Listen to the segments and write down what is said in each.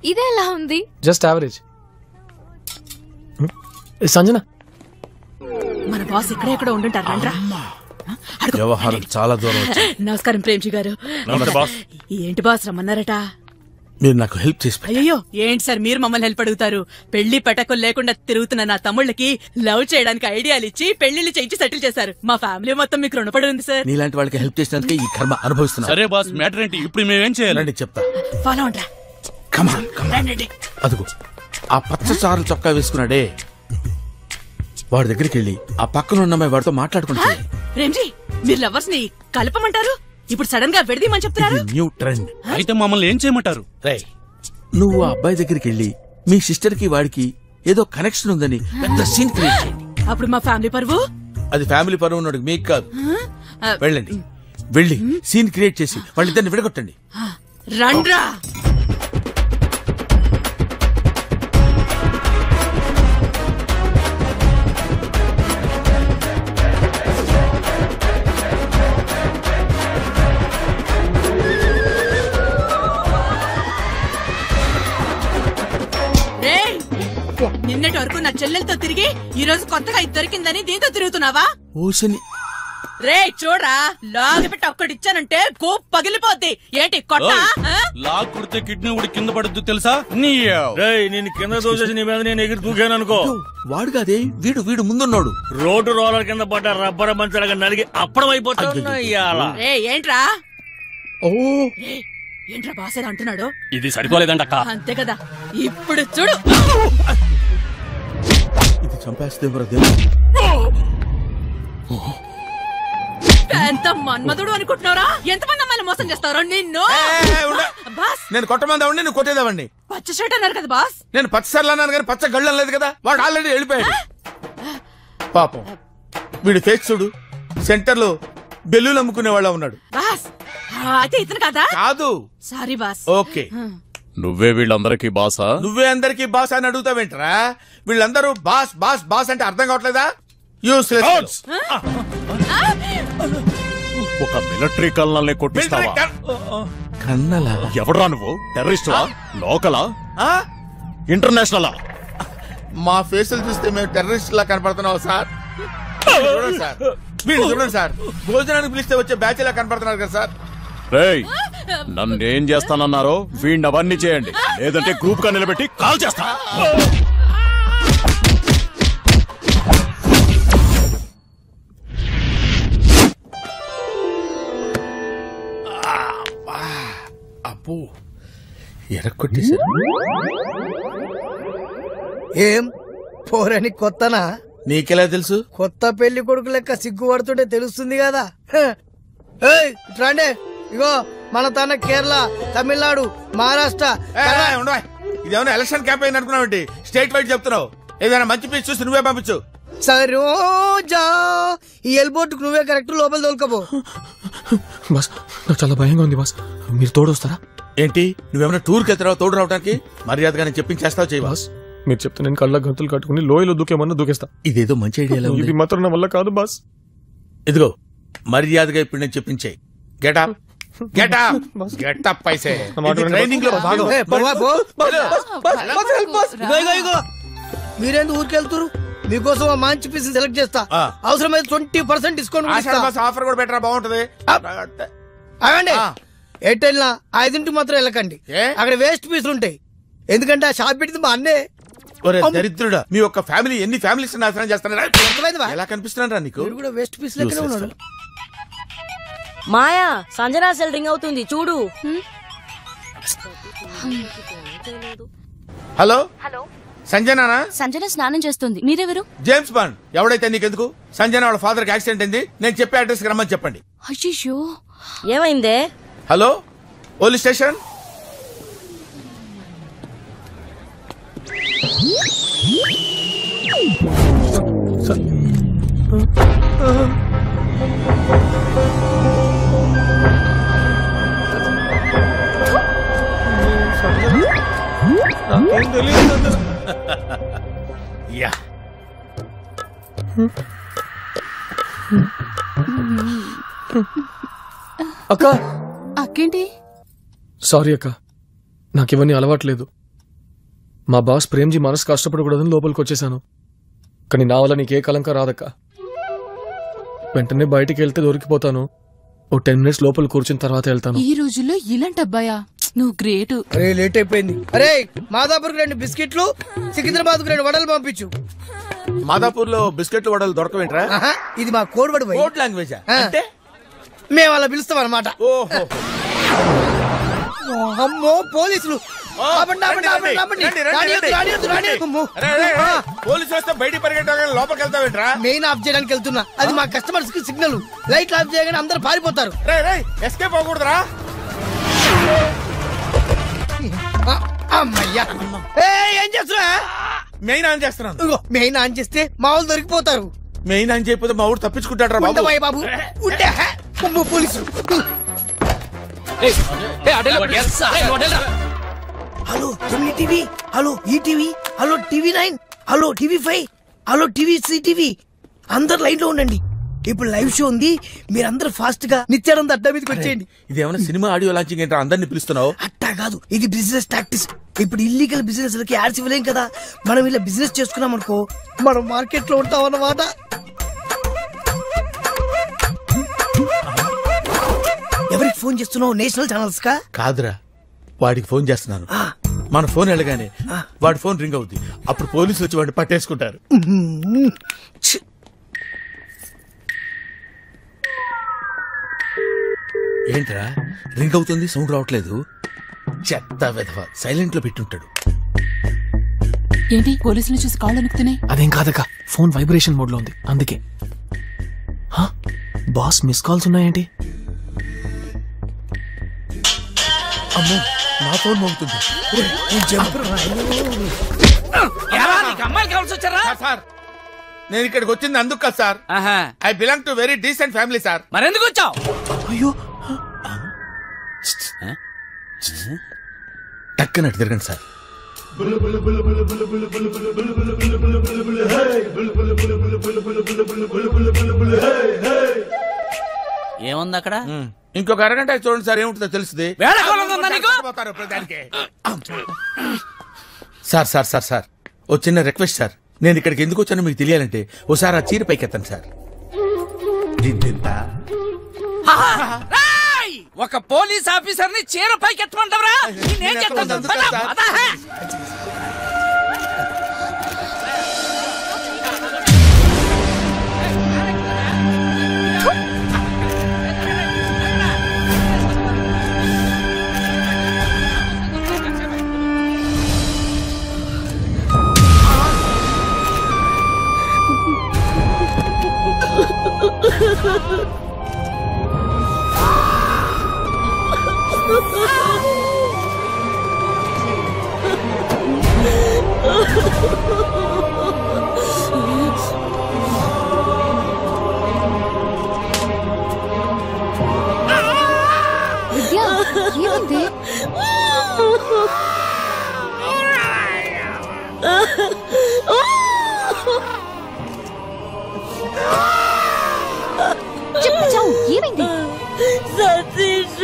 ఇదే ఎలా ఉంది? Just average. సంజన, మన బాస్ ఇక్కడెక్కడ ఉండుంటారు రండ్రా. వ్యవహారం చాలా దూరం వచ్చింది. నమస్కారం ప్రేమ్జీ గారు. ఏంటి బాస్ రమ్మన్నారట? మీరు నాకు హెల్ప్ చేసి అయ్యో ఏంటి సార్ మీరు మమ్మల్ని హెల్ప్ అడుగుతారు? పెళ్లి పెటకులు లేకుండా తిరుగుతున్న నా తమ్ముళ్ళకి లవ్ చేయడానికి ఐడియాలు ఇచ్చి పెళ్లిళ్ళు చేయించి సెటిల్ చేశారు. మా ఫ్యామిలీ మొత్తం మీకు రుణపడి ఉంది సార్. నీలాంటి వాళ్ళకి హెల్ప్ చేసినందుకే ఈ కర్మ అనుభవిస్తున్నా. సరే బాస్, మ్యాటర్ ఏంటి? ఇప్పుడు మేమేం చేయాలండి చెప్తా. ఫాలో అంటారా? కమాన్ అదిగో ఆ పచ్చ చారులు చొక్కా వేసుకున్నాడే, వాడి దగ్గరికి వెళ్ళి ఆ పక్కన ఉన్న అమ్మాయి వాడితో మాట్లాడుకుంటా. ప్రేమ్జీ, మీరు లవర్స్ ని కలపమంటారు, ఇప్పుడు సడన్ గా విడదీయమని చెప్తున్నారు. New trend. అయితే మమ్మల్ని ఏం చేయమంటారు? నువ్వు ఆ అబ్బాయి దగ్గరికి వెళ్ళి మీ సిస్టర్ కి వాడికి ఏదో కనెక్షన్ ఉందని పెద్ద సీన్ క్రియేట్ చేయండి. అప్పుడు మా ఫ్యామిలీ పరువు? అది ఫ్యామిలీ పరువు ఉన్నాడు, మీకు కాదు. వెళ్ళండి, వెళ్ళి సీన్ క్రియేట్ చేసి వాళ్ళిద్దరిని విడగొట్టండి. రండ్రా. నిన్నటి వరకు నా చెల్లెలతో తిరిగి ఈ రోజు కొత్తగా ఇది దొరికిందని దీంతో తిరుగుతున్నావా? ఓషని రే చూడరా, లాగి పెట్టి ఒక్కడిచ్చానంటే కోప్ పగిలిపోద్ది. ఏంటి కొట్ట? లాగ్ కుడితే కిడ్నీ ఉడి కింద పడుద్దు తెలుసా? నేను కింద దోసేసి నీ మీద నేను ఎగిరి దూకాను అనుకో. వాడు కాదే, వీడు వీడు ముందున్నాడు. రోడ్డు రోలర్ కింద పడ్డ రబ్బర్ మంచాలుగా నలిగి అప్పడం అయిపోతుంది. ఏంట్రా ఏంట్రా బాస్ ఏదో అంటున్నాడు? ఇది సరిపోలేదంటక్క. అంతే కదా, ఇప్పుడు చూడు. ఇది చంపేస్తే ఎంత మన్మధుడు అనుకుంటున్నారా? ఎంతమంది అమ్మాయిలు మోసం చేస్తారో నిన్ను. నేను కొట్టమంది అవ్వండి, నువ్వు కొట్టేదావండి. పచ్చ షర్ట్ అన్నారు కదా బాస్. నేను పచ్చసర్లు అన్నాను కానీ పచ్చ గళ్ళం లేదు కదా. వాడు ఆల్రెడీ వెళ్ళిపోయాడు. పాపం వీడు ఫేస్ చూడు, సెంటర్ లో బెల్లులు అమ్ముకునే వాళ్ళ ఉన్నాడు. బాస్ అయితే ఇతను కదా? కాదు. Sorry boss. ఓకే, నువ్వే వీళ్ళందరికీ బాసా? నువ్వే అందరికి బాస్ అని అడుగుతావేంటరా? వీళ్ళందరూ బాస్ బాస్ బాస్ అంటే అర్థం కావట్లేదా? యూస్లెస్. ఒక మిలిటరీ కల్నల్ని కొట్టిస్తావా? కన్నలా? ఎవడ్రా నువ్వు? టెర్రరిస్టువా? లోకలా? ఇంటర్నేషనలా? మా ఫేసులు చూస్తే మేము టెర్రరిస్ట్ లా కనపడుతున్నావు సార్. చూడండి సార్, వీళ్ళు చూడండి సార్, భోజనానికి పిలిస్తే వచ్చే బ్యాచ్ లా కనపడుతున్నారు కదా సార్. రేయ్, నన్ను ఏం చేస్తానన్నారో వీడిని అవన్నీ చేయండి, లేదంటే గ్రూప్ గా నిలబెట్టి కాల్ చేస్తా. అబ్బో, ఎరక్కొట్టేశారు. ఏం పోరని కొత్తనా? నీకెలా తెలుసు? కొత్త పెళ్లి కొడుకు లెక్క సిగ్గుపడుతుంటే తెలుస్తుంది కదా. రండి, ఇగో మన తన కేరళ, తమిళనాడు, మహారాష్ట్ర. ఇదేమన్నా ఎలక్షన్ క్యాంపెయిన్ అనుకున్నావు? స్టేట్ వైడ్ చెప్తున్నావు. ఏదైనా మంచి పీస్ చూసి నువ్వే పంపించు. సరోజా, ఈ ఎల్బోర్డుకు నువ్వే కరెక్ట్, లోపల తోలుకపో. బాస్ నాకు చాలా భయంగా ఉంది బాస్, మీరు తోడొస్తారా? ఏంటి, నువ్వేమైనా టూర్కి వెళ్తారా తోడు రావడానికి? మర్యాదగా నేను చెప్పించేస్తావు చేయి. బాస్ మీరు చెప్తే నేను కళ్ళ గంతులు కట్టుకుని లోయలో దూకేమన్నా దూకేస్తా. ఇదేదో మంచి ఐడియా. ఇది మాత్రం నా వల్ల కాదు బాస్. ఇదిగో మర్యాదగా ఇప్పుడు నేను చెప్పించేయి. Get up get up get up paise training లో భాగం. మీరేందుకు ఊరికెళ్తారు? మీకోసం మంచి పీస్ సెలెక్ట్ చేస్తా. అవసరమైతే 20% డిస్కౌంట్. ఆఫర్ కూడా బెటర్, బాగుంటది. అవండి, ఎయిర్టెల్ 5 మాత్రం వెళ్ళకండి, అక్కడ వేస్ట్ పీసులు ఉంటాయి. ఎందుకంటే ఆ షాప్ పెట్టింది మా అన్నే. దరిద్రుడా, మీ ఒక్క ఫ్యామిలీ ఎన్ని ఫ్యామిలీస్ నాశనం చేస్తారా? ఎలా కనిపిస్తున్నారా నీకు? కూడా వేస్ట్ పీస్ లెక్కనే ఉన్నాడు. మాయా, సంజన సెల్ రింగ్ అవుతుంది చూడు. హలో సంజనా? సంజన స్నానం చేస్తుంది. మీరెవరు? James bond. ఎవడైతే నీకెందుకు? సంజన వాళ్ళ ఫాదర్ కి యాక్సిడెంట్ అయింది, నేను చెప్పే అడ్రస్ కి రమ్మని చెప్పండి. అయ్యో, ఏమైందే? Hello, police station. యా, అక్క. అక్కేంటి? సారీ అక్క, నాకివన్నీ అలవాట్లేదు. మా బాస్ ప్రేమ్జీ మనసు కష్టపడకూడదని లోపలికి వచ్చేసాను. కానీ నా వల్ల నీకే కలంక రాదక్క. వెంటనే బయటికి వెళ్తే దొరికిపోతాను. ఓ 10 minutes లోపల కూర్చున్న తర్వాత వెళ్తాను. ఈ రోజుల్లో ఇలాంటి అబ్బాయా, నువ్వు గ్రేట్. అరే లేట్ అయిపోయింది. అరే మాదాపూర్కి 2 బిస్కెట్లు, సికింద్రాబాద్కు 2 వడలు పంపించు. మాదాపూర్ లో బిస్కెట్లు వడలు దొరకవేంట్రా? ఆహా, ఇది మా కోడ్ వడ భయ్. కోడ్ లాంగ్వేజ్ అంటే మేము అలా పిలుస్తాం అనమాట. ఓహో, అమ్మో పోలీసులు. ఆపండి, ఆపండి, ఆపండి, ఆపండి. రానియొద్దు, రానియొద్దు, రానియొద్దు. అమ్మో. పోలీసు వస్తే బయటికి పరిగెట్టాలి, లోపలికి వెళ్తావేంట్రా? మెయిన్ ఆఫ్ చేయడానికి వెళ్తున్నా. అది మా కస్టమర్స్ కి సిగ్నల్. లైట్ ఆఫ్ చేయగానే అందరూ పారిపోతారు. ఎస్కేప్ అవ్వకూడదురా. అమ్మయ్యా, ఏం చేస్తున్నా? మెయిన్ ఆన్ చేస్తున్నాను. మెయిన్ ఆన్ చేస్తే మా వాళ్ళు దొరికిపోతారు. మెయిన్ ఆన్ చేయకపోతే మా ఊరు తప్పించుకుంటాడు రా బాబు. బాబు ఉంటే పోలీసులు. Hello TV, hello ETV, hello TV9, hello TV5, hello TV అందరు లైన్ లో ఉండండి. ఇప్పుడు లైవ్ షో ఉంది. మీరందరూ ఫాస్ట్ గా నిత్యానంద అడ్డా మీదకి వచ్చేయండి. ఇది ఏమైనా సినిమా ఆడియో లాంచింగ్ ఏంటో అందరిని పిలుస్తున్నావు? అట్టా కాదు, ఇది బిజినెస్ టాక్టిక్స్. ఇప్పుడు ఇల్లీగల్ బిజినెస్ లకి యాడ్స్ ఇవ్వలేం కదా. మనం ఇలా బిజినెస్ చేసుకున్నాం అనుకో, మనం మార్కెట్ లో ఉంటాం అన్నమాట. ఎవరికి ఫోన్ చేస్తున్నావు? నేషనల్ ఛానల్స్ కా? కాదురా, వాడికి ఫోన్ చేస్తున్నాను. మన ఫోన్ వెళ్ళగానే వాడి ఫోన్ రింగ్ అవుతుంది. అప్పుడు పోలీసులు వచ్చి వాడిని పట్టేసుకుంటారు. ఏంట్రా రింగ్ అవుతుంది, సౌండ్ రావట్లేదు? చెత్త వెధవ, సైలెంట్ లో పెట్టుంటాడు. ఏంటి పోలీసులు చూసి కాళ్ళు అనుకుతున్నాయి? అదేం కాదక్క, ఫోన్ వైబ్రేషన్ మోడ్ లో ఉంది అందుకే. బాస్ మిస్ కాల్స్ ఉన్నాయేంటి? అమ్మో, నా ఫోన్ మోగుతుంది. అమ్మాయిలు కావాల్సి వచ్చారా? సార్, నేను ఇక్కడికి వచ్చింది అందుకు కదా sir. I belong to very decent family sir. మరెందుకు వచ్చావు? అయ్యో, టక్కనట్టు తిరగండి సార్. ఏముంది అక్కడ? ఇంకొక అరగంట చూడండి సార్, ఏముంటుందో తెలుస్తుంది. సార్ సార్ సార్ సార్, ఓ చిన్న రిక్వెస్ట్ సార్. నేను ఇక్కడికి ఎందుకు వచ్చానో మీకు తెలియాలంటే ఓసారి ఆ చీర పైకెత్తాను సార్. ఒక పోలీస్ ఆఫీసర్ ని చీర పైకి ఎత్తమంటావరా? నేనేం చేస్తాను? విద్యా, ఏమైంది? చెప్పు చావు, ఏమైంది? సతీష్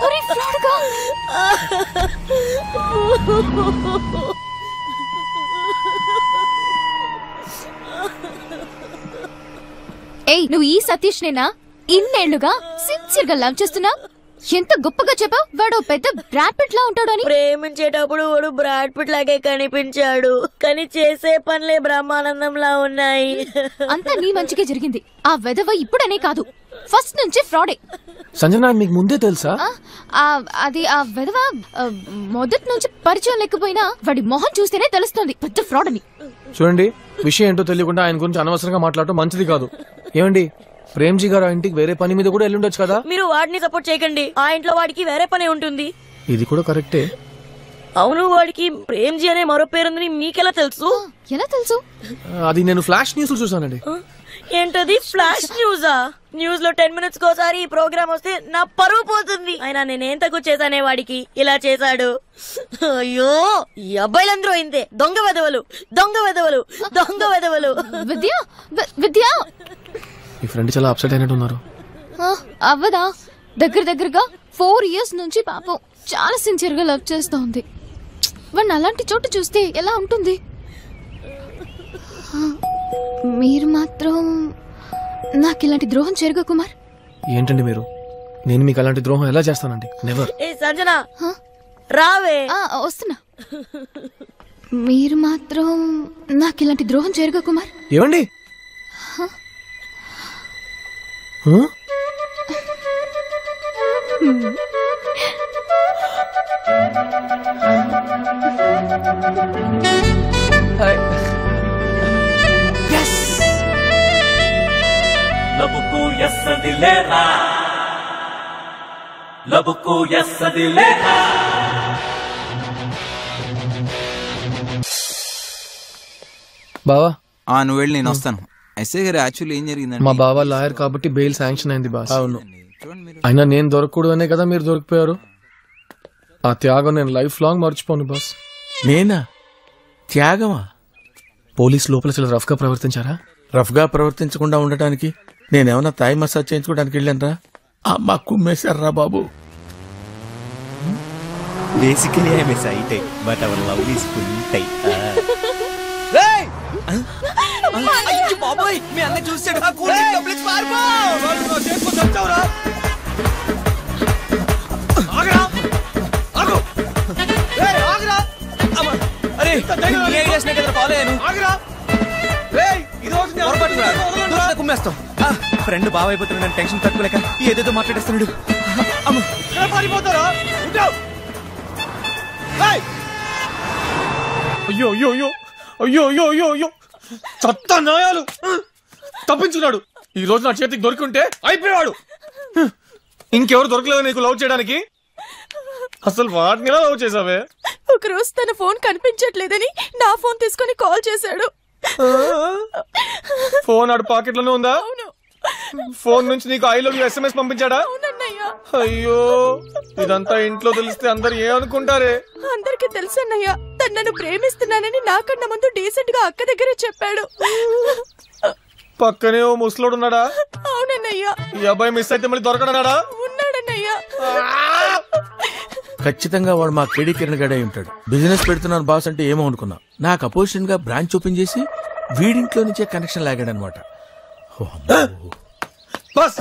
ఒరే ఫ్రాడ్గా. ఏయ్, నువ్వు ఈ సతీష్ నేనా? ఇన్నేళ్లుగా సిన్సియర్ గా లవ్ చేస్తున్నా. ఎంత గొప్పగా చెప్పావు, వాడు పెద్ద బ్రాడ్ పిట్ లా ఉంటాడు అని. ప్రేమించేటప్పుడు వాడు బ్రాడ్ పిట్ లాగే కనిపించాడు, కానీ చేసే పనులే బ్రహ్మానందంలా ఉన్నాయి. అంతా నీ మంచిగా జరిగింది. ఆ వెధవ ఇప్పుడనే కాదు, ఫస్ట్ నుంచి ఫ్రాడే. సంజన మీకు ముందే తెలుసా? అది ఆ వెధవ మొదటి నుంచి పరిచయం లేకపోయినా వాడి మొహం చూస్తేనే తెలుస్తుంది పెద్ద ఫ్రాడ్ అని. చూడండి, విషయం ఏంటో తెలియకుండా ఆయన గురించి అనవసరంగా మాట్లాడటం మంచిది కాదు. ఏమండి, ప్రేమ్జీ గారు ఆ ఇంటికి వేరే పని మీద కూడా వెళ్ళుండొచ్చు కదా. మీరు వాడిని సపోర్ట్ చేయకండి, ఆ ఇంట్లో వాడికి వేరే పని ఉంటుంది. ఇది కూడా కరెక్టే. అవును, వాడికి ప్రేమ్జీ అనే మరో పేరుందని మీకెలా తెలుసు? ఎలా తెలుసు? అది నేను ఫ్లాష్ న్యూస్ చూసానండి. ఏంటది ఫ్లాష్ న్యూసా? న్యూస్ లో 10 minutes కోసారి ఈ ప్రోగ్రామ్ వస్తే నా పరువు పోతుంది. అయినా నేనేం తక్కువ చేశానే వాడికి ఇలా చేశాడు. అయ్యో, ఈ అబ్బాయిలందరూ అయిందే దొంగ వెధవలు, దొంగ వెధవలు, దొంగ వెధవలు. విద్యా, విద్యా మీ ఫ్రెండ్ చాలా అప్సెట్ అయినట్టు ఉన్నారు. అవ్వదా? దగ్గరగా 4 years నుంచి పాపం చాలా సిన్సియర్ గా లవ్ చేస్తూ ఉంది. వాడిని అలాంటి చోటు చూస్తే ఎలా ఉంటుంది? మీరు మాత్రం నాకు ఇలాంటి ద్రోహం జరగ కుమార్. ఏంటండి మీరు? నేను మీకు అలాంటి ద్రోహం ఎలా చేస్తానండి? నెవర్. ఏ సంజన రావే. వస్తున్నా. మీరు మాత్రం నాకు ఇలాంటి ద్రోహం జరగ కుమార్. ఏమండి? లబుకు ఎస్సదిలేరా, లబుకు ఎస్సదిలేరా. బావా నువ్వు వెళ్ళి నేను వస్తాను. ఎస్ఐ గారు యాక్చువల్లీ ఏం జరిగిందంటే మా బావ లాయర్ కాబట్టి బెయిల్ శాంక్షన్ అయింది బాస్. అవును. అయినా నేను దొరకకూడదనే కదా మీరు దొరికిపోయారు. ఆ త్యాగం నేను లైఫ్ లాంగ్ మర్చిపోను బాస్. నేనా? త్యాగమా? పోలీస్ లోపల చాలా రఫ్ గా ప్రవర్తించారా? రఫ్ గా ప్రవర్తించకుండా ఉండటానికి నేనేమన్నా థాయ్ మసాజ్ చేయించుకోవడానికి వెళ్ళానరా? అమ్మ కుమ్మేశారా బాబు. Basically I miss it but our love is full tight. బాబోయ్ మీ అన్న చూసాడు. కుమ్మేస్తాం. ఫ్రెండ్ బాగా అయిపోతున్నాడు, టెన్షన్ తట్టుకోలేక ఏదేదో మాట్లాడేస్తున్నాడు. అయ్యో అయ్యో అయ్యో అయ్యో అయ్యో అయ్యో అయ్యో చెత్త న్యాయాలు తప్పించున్నాడు. ఈ రోజు నా చేతికి దొరికింటే అయిపోయాడు. ఇంకెవరు దొరకలేదు నీకు లవ్ చేయడానికి? అసలు వాటిని ఎలా లవ్ చేసావే? ఒకరోజు తన ఫోన్ కనిపించట్లేదని నా ఫోన్ తీసుకొని కాల్ చేశాడు. ఫోన్ ఆడు పాకెట్ లోనే ఉందా? ఫోన్ నుంచి నీకు ఐ లవ్ యూ SMS పంపించాడా? అయ్యో ఇదంతా ఇంట్లో తెలిస్తే అందరు ఏమనుకుంటారే? అందరికి తెలుసన్నయ్య, తను నన్ను ప్రేమిస్తున్నానని నాకన్నా ముందు డీసెంట్ గా అక్క దగ్గరే చెప్పాడు. పక్కనే ఓ ముసలోడు ఉన్నాడా? అవునన్నయ్య. ఈ అబ్బాయి మిస్ అయితే మళ్ళీ దొరకడన్నాడా? ఉన్నాడన్నయ్య. ఖచ్చితంగా వాడు మా కేడీ కిరణ్ గడే ఉంటాడు. బిజినెస్ పెడుతున్నాను బాస్ అంటే ఏమో అనుకున్నా. నాకు అపోజిషన్ గా బ్రాంచ్ ఓపెన్ చేసి వీడింట్లో నుంచే కనెక్షన్ లాగాడనమాట. బాస్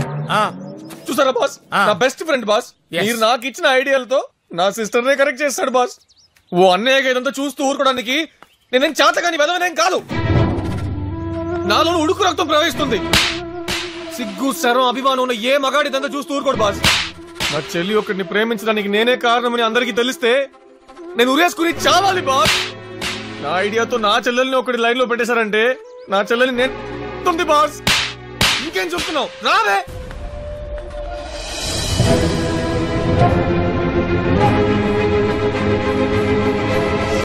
చూసారా బాస్, నా బెస్ట్ ఫ్రెండ్ బాస్. మీరు నాకు ఇచ్చిన ఐడియాలతో నా సిస్టర్ నే కరెక్ట్ చేస్తాడు బాస్. ఓ అన్నయ్యగా ఇదంతా చూస్తూ ఊరుకోవడానికి నేనేం చేతగాని వెదవనేం కాదు. నాలో ఉడుకు రక్తం ప్రవహిస్తుంది. సిగ్గు శరం అభిమానం ఉన్న ఏ మగాడి ఇదంతా చూస్తూ ఊరుకోడు బాస్. నా చెల్లి ఒకరిని ప్రేమించడానికి నేనే కారణమని అందరికీ తెలిస్తే నేను ఉరేసుకుని చావాలి బాస్. నా ఐడియాతో నా చెల్లెల్ని ఒకటి లైన్ లో పెట్టేశారంటే నా చెల్లెల్ని నేను బాస్. ఇంకేం చూస్తున్నావు? రావే.